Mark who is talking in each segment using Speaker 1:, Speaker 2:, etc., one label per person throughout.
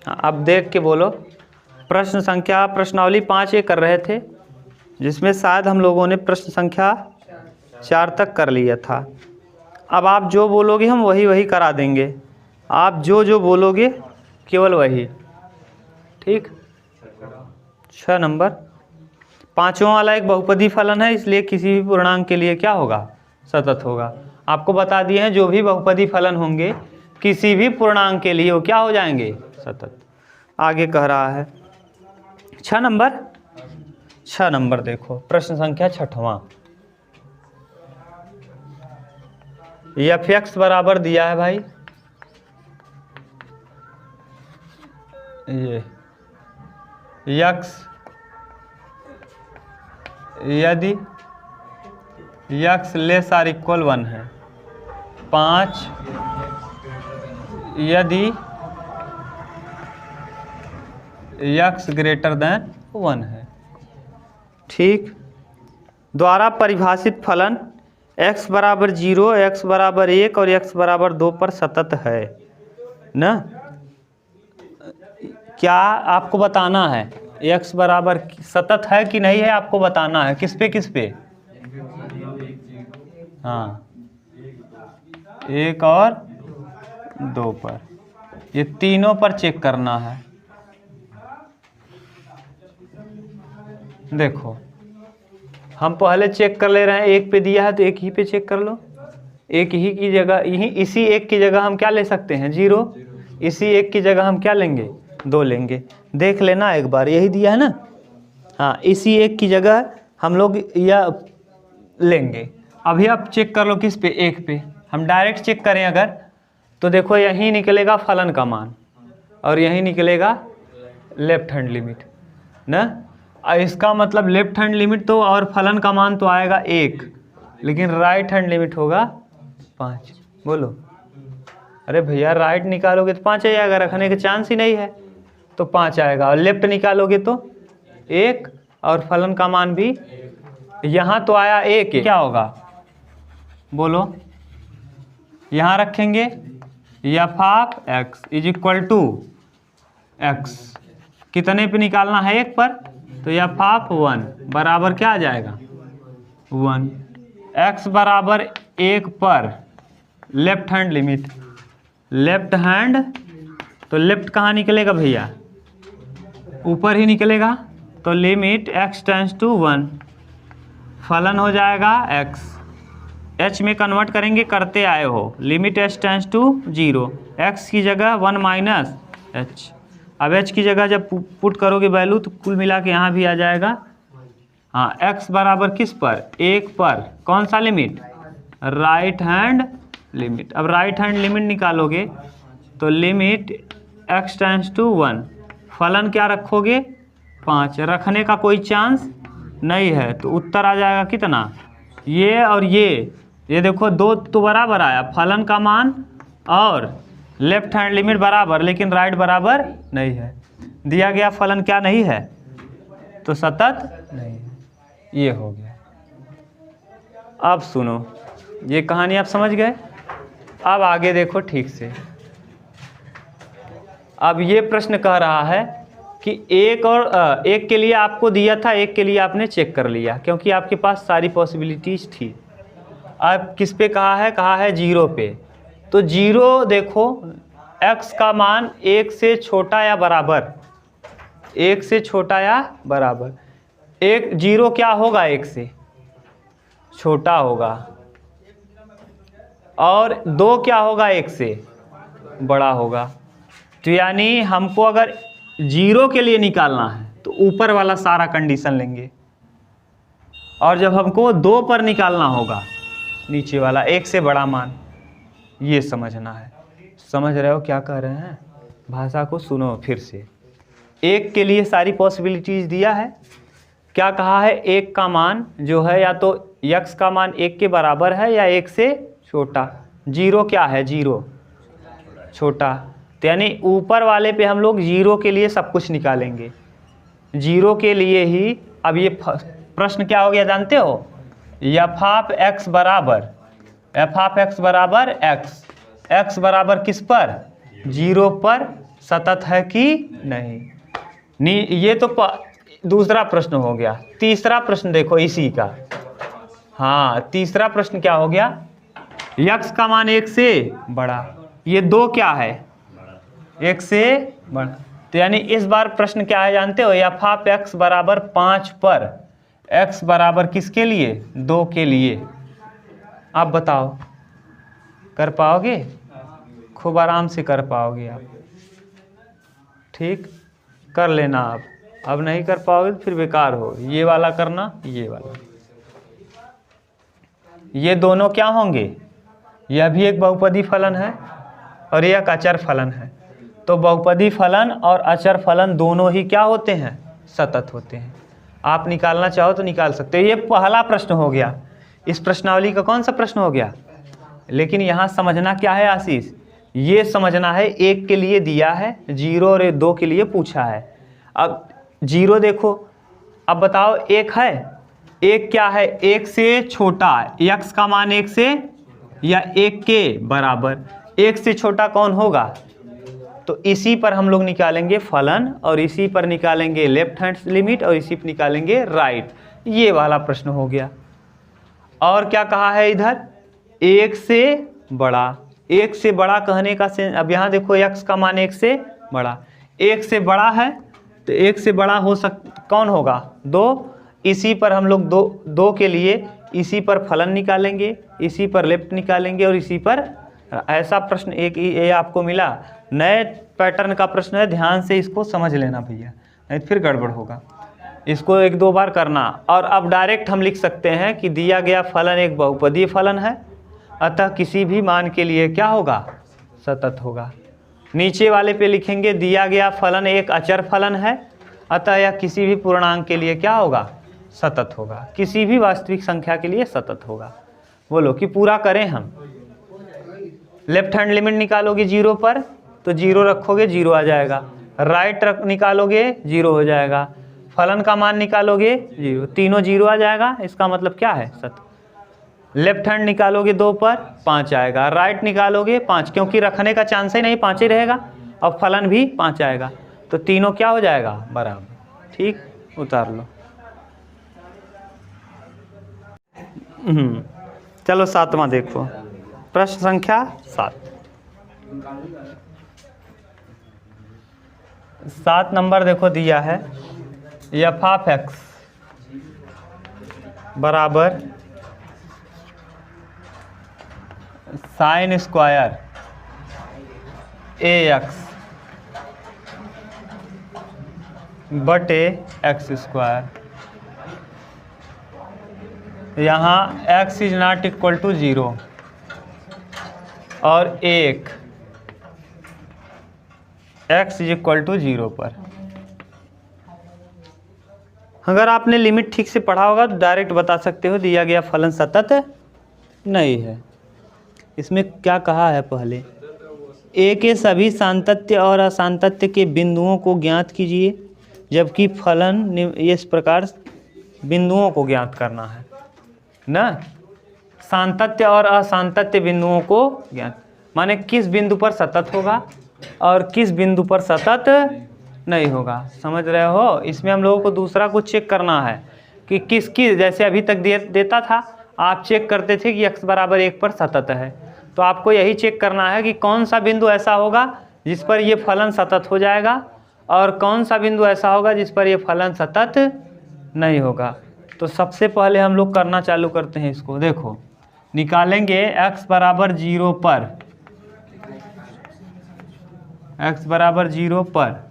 Speaker 1: अब देख के बोलो। प्रश्न संख्या प्रश्नावली 5 ये कर रहे थे, जिसमें शायद हम लोगों ने प्रश्न संख्या 4 तक कर लिया था। अब आप जो बोलोगे हम वही करा देंगे। आप जो बोलोगे केवल वही। ठीक। 6 नंबर, 5वां वाला एक बहुपदी फलन है, इसलिए किसी भी पूर्णांक के लिए क्या होगा? सतत होगा। आपको बता दिए हैं जो भी बहुपदी फलन होंगे किसी भी पूर्णांक के लिए वो क्या हो जाएंगे? सतत। आगे कह रहा है 6 नंबर देखो, प्रश्न संख्या 6वां। f(x) बराबर दिया है भाई, ये x यदि x लेस आर इक्वल 1 है, 5 यदि x ग्रेटर देन 1 है। ठीक। द्वारा परिभाषित फलन x बराबर 0, x बराबर 1 और x बराबर 2 पर सतत है ना? क्या आपको बताना है x बराबर सतत है कि नहीं है, आपको बताना है। किस पे? हाँ, 1 और 2 पर, ये तीनों पर चेक करना है। देखो हम पहले चेक कर ले रहे हैं, 1 पे दिया है तो 1 ही पे चेक कर लो। 1 ही की जगह इसी 1 की जगह हम क्या ले सकते हैं? 0। इसी 1 की जगह हम क्या लेंगे? 2 लेंगे। देख लेना एक बार, यही दिया है ना? हाँ, इसी 1 की जगह हम लोग यह लेंगे। अभी आप चेक कर लो किस पे? 1 पे। हम डायरेक्ट चेक करें अगर तो देखो यहीं निकलेगा फलन का मान और यहीं निकलेगा लेफ्ट हैंड लिमिट ना। इसका मतलब लेफ्ट हैंड लिमिट तो और फलन का मान तो आएगा 1, लेकिन राइट हैंड लिमिट होगा 5। बोलो। अरे भैया राइट निकालोगे तो 5 आ जाएगा, रखने के चांस ही नहीं है तो 5 आएगा। और लेफ्ट निकालोगे तो 1 और फलन का मान भी यहाँ तो आया 1, क्या होगा? बोलो। यहाँ रखेंगे f(x) is equal to x, कितने पे निकालना है? 1 पर, तो f(1) बराबर क्या आ जाएगा? 1। x बराबर 1 पर left hand limit, left hand तो लेफ्ट कहाँ निकलेगा भैया? ऊपर ही निकलेगा, तो लिमिट x टेंड्स टू 1, फलन हो जाएगा x। h में कन्वर्ट करेंगे, करते आए हो। Limit h tends to 0, x की जगह 1 माइनस h। अब h की जगह जब पुट करोगे वैल्यू तो कुल मिला के यहाँ भी आ जाएगा। हाँ, x बराबर किस पर? 1 पर। कौन सा लिमिट? Right hand limit. अब राइट हैंड लिमिट निकालोगे तो लिमिट x टेंड्स टू 1, फलन क्या रखोगे? 5। रखने का कोई चांस नहीं है, तो उत्तर आ जाएगा कितना? ये और ये देखो 2 तो बराबर आया, फलन का मान और लेफ्ट हैंड लिमिट बराबर, लेकिन राइट बराबर नहीं है। दिया गया फलन क्या नहीं है? तो सतत नहीं है। ये हो गया। अब सुनो, ये कहानी आप समझ गए। अब आगे देखो ठीक से। अब ये प्रश्न कह रहा है कि एक के लिए आपको दिया था, एक के लिए आपने चेक कर लिया, क्योंकि आपके पास सारी पॉसिबिलिटीज थी। अब किस पे कहा है? कहा है 0 पे। तो 0 देखो, x का मान 1 से छोटा या बराबर, 1 से छोटा या बराबर। 0 क्या होगा? 1 से छोटा होगा। और 2 क्या होगा? 1 से बड़ा होगा। तो यानी हमको अगर 0 के लिए निकालना है तो ऊपर वाला सारा कंडीशन लेंगे, और जब हमको 2 पर निकालना होगा नीचे वाला 1 से बड़ा मान। ये समझना है। समझ रहे हो क्या कह रहे हैं? भाषा को सुनो फिर से। 1 के लिए सारी पॉसिबिलिटीज दिया है। क्या कहा है? 1 का मान जो है या तो x का मान 1 के बराबर है या 1 से छोटा। 0 क्या है? 0 छोटा। तो यानी ऊपर वाले पे हम लोग 0 के लिए सब कुछ निकालेंगे। 0 के लिए ही। अब ये प्रश्न क्या हो गया जानते हो? f(x) बराबर x बराबर किस पर? 0 पर सतत है कि नहीं। ये तो दूसरा प्रश्न हो गया। तीसरा प्रश्न देखो इसी का। हाँ, तीसरा प्रश्न क्या हो गया? x का मान 1 से बड़ा, ये 2 क्या है? 1 से बड़ा। तो यानी इस बार प्रश्न क्या है जानते हो? एफ ऑफ x बराबर 5 पर x बराबर किसके लिए? 2 के लिए। आप बताओ, कर पाओगे? खूब आराम से कर पाओगे आप। ठीक, कर लेना आप। अब नहीं कर पाओगे तो फिर बेकार हो। ये वाला करना, ये वाला। ये दोनों क्या होंगे? यह भी एक बहुपदी फलन है और यह एक अचर फलन है। तो बहुपदी फलन और अचर फलन दोनों ही क्या होते हैं? सतत होते हैं। आप निकालना चाहो तो निकाल सकते हो। ये पहला प्रश्न हो गया। इस प्रश्नावली का कौन सा प्रश्न हो गया? लेकिन यहाँ समझना क्या है आशीष? ये समझना है 1 के लिए दिया है 0 और 2 के लिए पूछा है। अब 0 देखो, अब बताओ 1 है। 1 क्या है? 1 से छोटा। x का मान 1 से या 1 के बराबर। 1 से छोटा कौन होगा? तो इसी पर हम लोग निकालेंगे फलन और इसी पर निकालेंगे लेफ्ट हैंड लिमिट और इसी पर निकालेंगे राइट। ये वाला प्रश्न हो गया। और क्या कहा है इधर? 1 से बड़ा। 1 से बड़ा कहने का सेंस, अब यहाँ देखो x का मान 1 से बड़ा। 1 से बड़ा है तो 1 से बड़ा हो कौन होगा? 2। इसी पर हम लोग 2 के लिए इसी पर फलन निकालेंगे, इसी पर लेफ्ट निकालेंगे और इसी पर। ऐसा प्रश्न एक ये आपको मिला, नए पैटर्न का प्रश्न है। ध्यान से इसको समझ लेना भैया, नहीं तो फिर गड़बड़ होगा। इसको 1-2 बार करना। और अब डायरेक्ट हम लिख सकते हैं कि दिया गया फलन एक बहुपदीय फलन है, अतः किसी भी मान के लिए क्या होगा? सतत होगा। नीचे वाले पे लिखेंगे दिया गया फलन एक अचर फलन है, अतः यह किसी भी पूर्णांक के लिए क्या होगा? सतत होगा। किसी भी वास्तविक संख्या के लिए सतत होगा। बोलो कि पूरा करें हम। लेफ्ट हैंड लिमिट निकालोगे 0 पर तो 0 रखोगे 0 आ जाएगा। राइट निकालोगे 0 हो जाएगा। फलन का मान निकालोगे 0, तीनों 0 आ जाएगा। इसका मतलब क्या है? सतत। लेफ्ट हैंड निकालोगे 2 पर 5 आएगा। राइट निकालोगे 5, क्योंकि रखने का चांस ही नहीं, 5 ही रहेगा। और फलन भी 5 आएगा। तो तीनों क्या हो जाएगा? बराबर। ठीक, उतार लो। चलो 7वां देखो, प्रश्न संख्या 7 नंबर देखो दिया है। एफ ऑफ x बराबर साइन स्क्वायर ax बटे x स्क्वायर। यहाँ x is not equal to 0 और 1 x इज इक्वल टू 0 पर। अगर आपने लिमिट ठीक से पढ़ा होगा तो डायरेक्ट बता सकते हो दिया गया फलन सतत नहीं है। इसमें क्या कहा है? पहले a के सभी सातत्य और असातत्य के बिंदुओं को ज्ञात कीजिए, जबकि फलन इस प्रकार बिंदुओं को ज्ञात करना है ना। सातत्य और असातत्य बिंदुओं को ज्ञात, माने किस बिंदु पर सतत होगा और किस बिंदु पर सतत नहीं होगा। समझ रहे हो? इसमें हम लोगों को दूसरा कुछ चेक करना है कि किसकी, जैसे अभी तक देता था आप चेक करते थे कि x बराबर 1 पर सतत है, तो आपको यही चेक करना है कि कौन सा बिंदु ऐसा होगा जिस पर ये फलन सतत हो जाएगा और कौन सा बिंदु ऐसा होगा जिस पर ये फलन सतत नहीं होगा। तो सबसे पहले हम लोग करना चालू करते हैं इसको। देखो, निकालेंगे x बराबर 0 पर, x बराबर 0 पर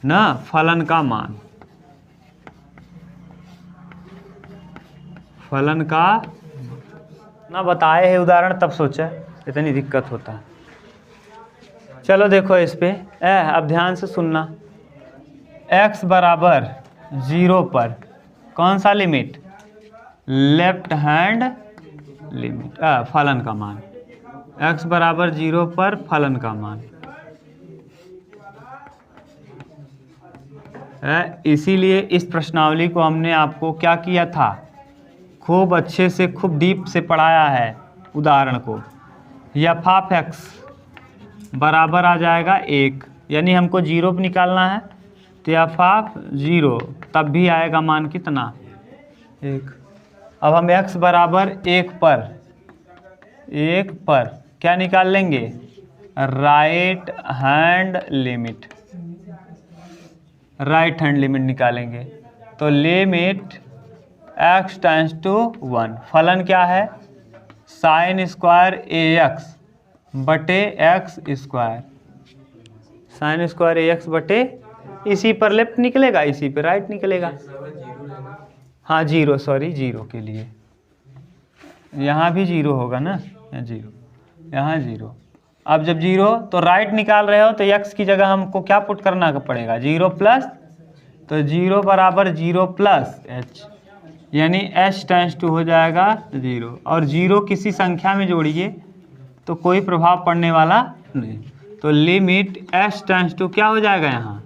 Speaker 1: ना फलन का मान, फलन का ना बताए है उदाहरण, तब सोचा इतनी दिक्कत होता है। चलो देखो इस पे अब ध्यान से सुनना। x बराबर 0 पर कौन सा लिमिट? लेफ्ट हैंड लिमिट, फलन का मान। x बराबर 0 पर फलन का मान, इसीलिए इस प्रश्नावली को हमने आपको क्या किया था? खूब अच्छे से, खूब डीप से पढ़ाया है उदाहरण को। एफ ऑफ x बराबर आ जाएगा 1, यानी हमको 0 पे निकालना है, तो एफ ऑफ 0 तब भी आएगा मान कितना 1। अब हम x बराबर 1 पर क्या निकाल लेंगे, राइट हैंड लिमिट निकालेंगे। तो लिमिट x टेंड्स टू 1, फलन क्या है साइन स्क्वायर ax बटे x square, sign square ax बटे, इसी पर लेफ्ट निकलेगा, इसी पर राइट निकलेगा। हाँ 0, सॉरी 0 के लिए, यहाँ भी 0 होगा ना, यहाँ 0, यहाँ 0। अब जब 0 तो राइट निकाल रहे हो तो x की जगह हमको क्या पुट करना पड़ेगा 0 प्लस, तो 0 बराबर 0 प्लस h, यानी h टेंड्स टू हो जाएगा 0। और 0 किसी संख्या में जोड़िए तो कोई प्रभाव पड़ने वाला नहीं। तो लिमिट h टेंड्स टू क्या हो जाएगा,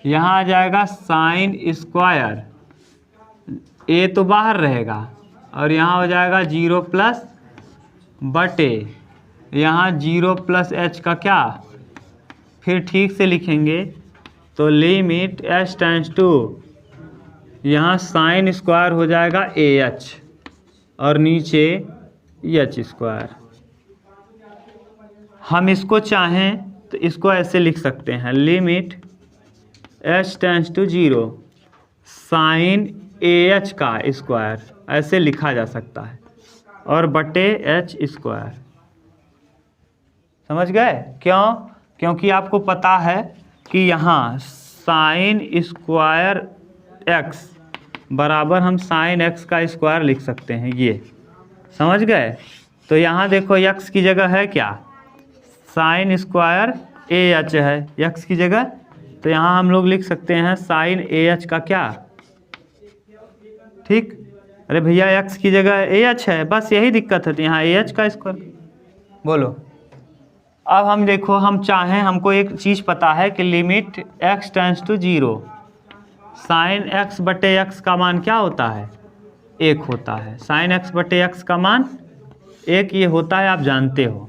Speaker 1: यहाँ आ जाएगा साइन स्क्वायर, a तो बाहर रहेगा और यहाँ हो जाएगा 0 प्लस बटे, यहाँ 0 प्लस h का क्या, फिर ठीक से लिखेंगे तो लिमिट h टेंड्स टू, यहाँ साइन स्क्वायर हो जाएगा ah और नीचे h स्क्वायर। हम इसको चाहें तो इसको ऐसे लिख सकते हैं, limit h tends to 0 sine ah का स्क्वायर, ऐसे लिखा जा सकता है, और बटे h स्क्वायर। समझ गए क्यों, क्योंकि आपको पता है कि यहाँ साइन स्क्वायर x बराबर हम साइन x का स्क्वायर लिख सकते हैं, ये समझ गए। तो यहाँ देखो x की जगह है क्या, साइन स्क्वायर ah है x की जगह, तो यहाँ हम लोग लिख सकते हैं साइन ah का क्या, ठीक। अरे भैया x की जगह ah है, बस यही दिक्कत है, तो यहाँ ah का स्क्वायर बोलो। अब हम देखो, हम चाहें, हमको एक चीज़ पता है कि limit x tends to 0 sine x बटे x का मान क्या होता है 1 होता है, साइन x बटे x का मान 1 ये होता है, आप जानते हो।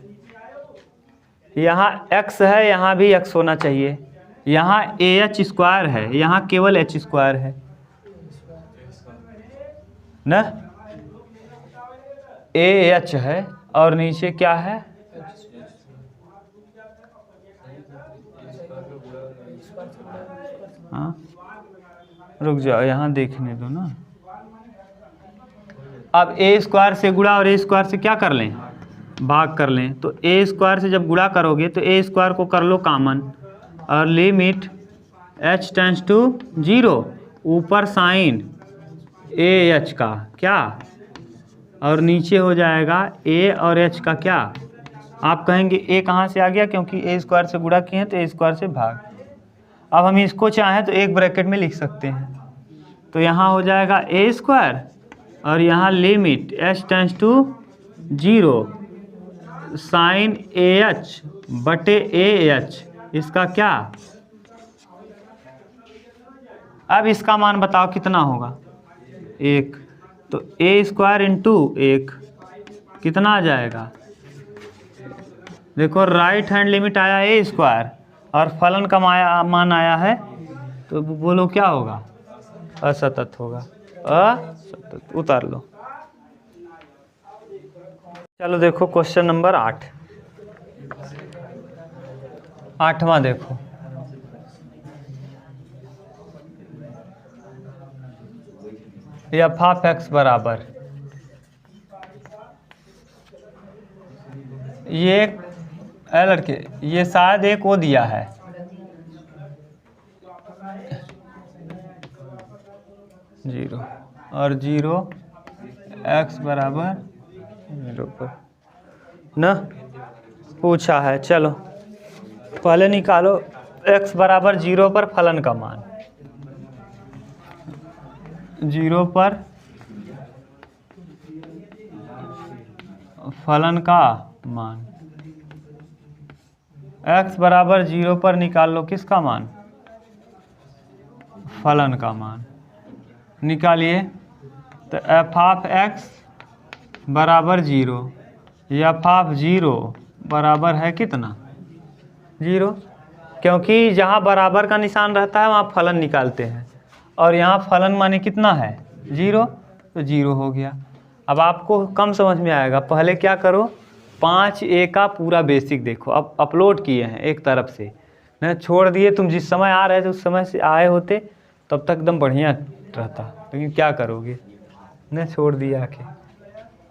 Speaker 1: यहाँ x है, यहाँ भी x होना चाहिए, यहाँ ah स्क्वायर है, यहाँ केवल h स्क्वायर है ना, ah है और नीचे क्या है, हाँ रुक जाओ यहाँ देखने दो ना। अब a स्क्वायर से गुणा और a स्क्वायर से क्या कर लें, भाग कर लें, तो a स्क्वायर से जब गुणा करोगे तो a स्क्वायर को कर लो कॉमन, और लिमिट h टेंड्स टू 0 ऊपर साइन ah का क्या, और नीचे हो जाएगा a और h का क्या। आप कहेंगे a कहाँ से आ गया, क्योंकि a स्क्वायर से गुणा किए हैं तो a स्क्वायर से भाग। अब हम इसको चाहें तो एक ब्रैकेट में लिख सकते हैं, तो यहाँ हो जाएगा a स्क्वायर और यहाँ limit h tends to 0 sine ah बटे ah, इसका क्या। अब इसका मान बताओ कितना होगा 1, तो a स्क्वायर इंटू 1 कितना आ जाएगा, देखो राइट हैंड लिमिट आया a स्क्वायर और फलन का मान आया है, तो बोलो क्या होगा, असतत होगा, असतत, उतार लो। चलो देखो क्वेश्चन नंबर 8वां देखो, एफ ऑफ एक्स बराबर, ये लड़के ये शायद एक वो दिया है, जीरो और 0 x बराबर 0 पर ना पूछा है। चलो पहले निकालो x बराबर 0 पर फलन का मान, 0 पर फलन का मान, x बराबर 0 पर निकाल लो किसका मान, फलन का मान निकालिए। तो एफ ऑफ x बराबर 0, एफ ऑफ 0 बराबर है कितना 0, क्योंकि जहाँ बराबर का निशान रहता है वहाँ फलन निकालते हैं, और यहाँ फलन माने कितना है 0, तो 0 हो गया। अब आपको कम समझ में आएगा, पहले क्या करो 5a का पूरा बेसिक देखो। अब अपलोड किए हैं एक तरफ से, मैं छोड़ दिए, तुम जिस समय आ रहे थे उस समय से आए होते तब तक एकदम बढ़िया रहता, लेकिन क्या करोगे, ने छोड़ दिया आके।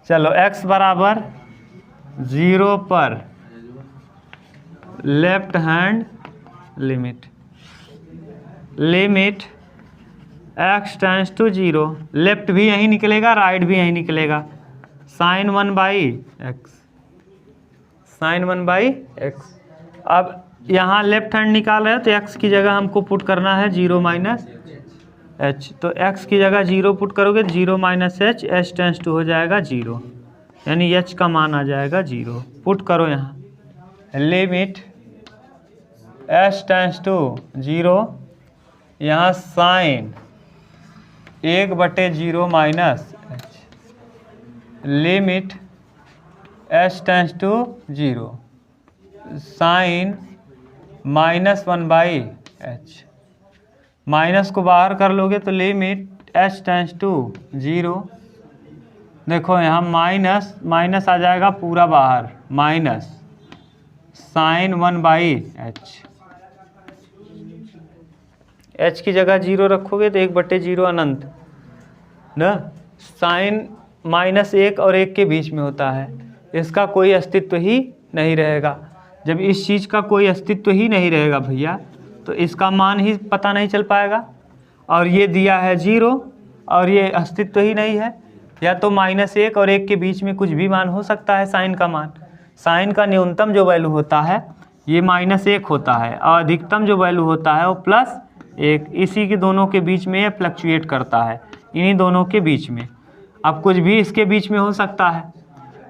Speaker 1: चलो x बराबर 0 पर left hand limit x tends to 0, left भी यहीं निकलेगा राइट भी यहीं निकलेगा, sin 1/x, sin 1/x। अब यहाँ लेफ्ट हैंड निकाल रहे हैं तो x की जगह हमको पुट करना है 0 - h, तो x की जगह 0 पुट करोगे 0 - h, h टेंड्स टू हो जाएगा 0, यानी h का मान आ जाएगा 0। पुट करो यहाँ लिमिट h टेंड्स टू 0, यहाँ sine 1/0 - h, limit h tends to 0, sine -1/h, minus को बाहर कर लोगे तो लिमिट h टेंड्स टू 0, देखो यहाँ माइनस आ जाएगा पूरा बाहर, माइनस साइन 1/h, h की जगह 0 रखोगे तो 1/0 अनंत ना, साइन -1 और 1 के बीच में होता है, इसका कोई अस्तित्व ही नहीं रहेगा। जब इस चीज़ का कोई अस्तित्व ही नहीं रहेगा भैया, तो इसका मान ही पता नहीं चल पाएगा, और ये दिया है 0 और ये अस्तित्व ही नहीं है, या तो -1 और 1 के बीच में कुछ भी मान हो सकता है। साइन का मान, साइन का न्यूनतम जो वैल्यू होता है ये -1 होता है, और अधिकतम जो वैल्यू होता है वो +1, इसी के दोनों के बीच में ये फ्लक्चुएट करता है, इन्हीं दोनों के बीच में। अब कुछ भी इसके बीच में हो सकता है,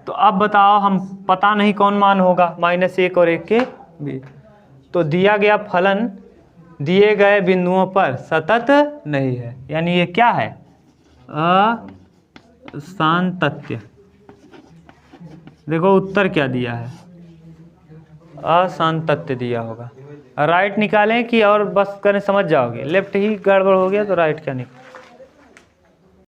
Speaker 1: तो अब बताओ हम पता नहीं कौन मान होगा -1 और 1 के बीच। तो दिया गया फलन दिए गए बिंदुओं पर सतत नहीं है, यानी ये क्या है, असांतत्य। देखो उत्तर क्या दिया है, असांतत्य दिया होगा। राइट निकालें कि और बस करें, समझ जाओगे, लेफ्ट ही गड़बड़ हो गया तो राइट क्या निकालें।